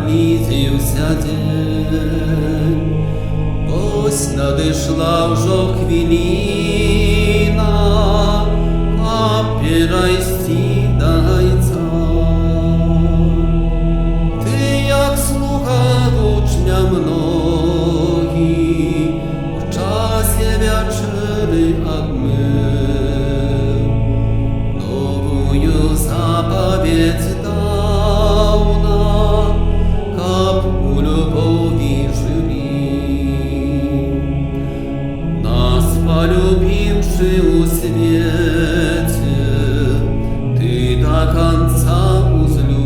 наблизився день, ось надійшла вже хвилина, опирайся до гайця. Ти, як слуга учня многих, в часі вечери обмив, новую заповедь дав нам, как у любови жили. Нас полюбивши у свете, ты до конца узлюбил.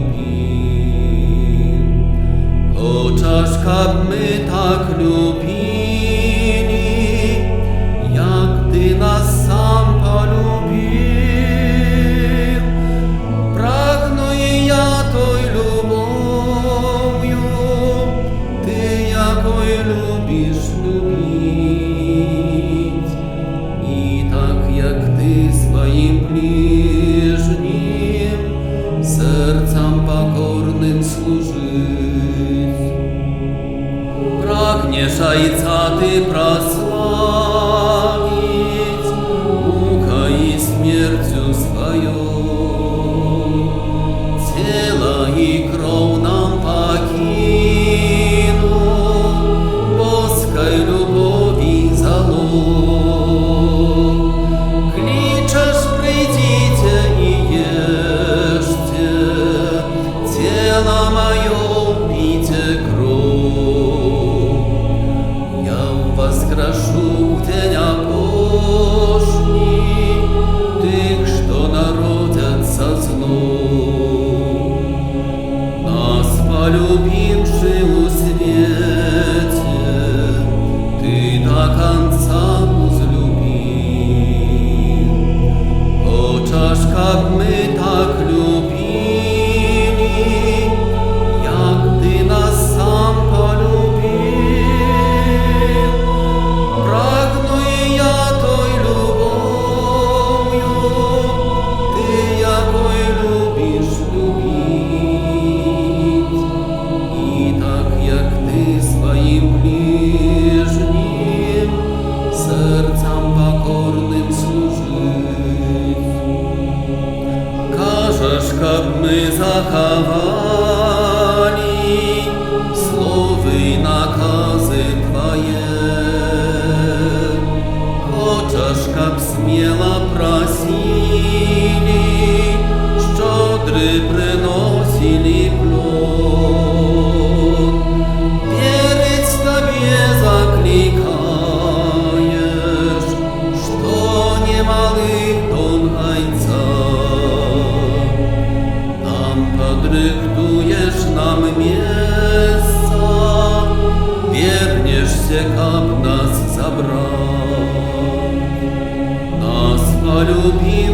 Хочешь, как мы так любили, як ты нас сам полюбил. Прагну и я той любов'ю, ты якой любишь любить. И так, як ты своим ближним, сердцем покорным служить. Прагнешь Отца ты прославить мукой и смертью своей. Тело и кровь нам покину, боской любови залог. Кличешь, придите и ешьте, тело мое пейте кровь. Я воскрешу в день опошний тых, что народятся злом. Нас полюбивши у свете, ты до конца узлюбил. Хочешь, как мы так любили, як ты нас сам полюбил. Прагну и я той любов'ю, ты якой любишь любить. И так, як ты своим ближним, сердцем покорным служить. Кажешь, как мы заховали слово и наказы твои. Хочешь, как смело просили, щедры приносили плод. Верить тебе закликаешь, что немалый дом гайца. Там подрыхтуешь нам место, вернешься, как нас забрать. Нас полюбил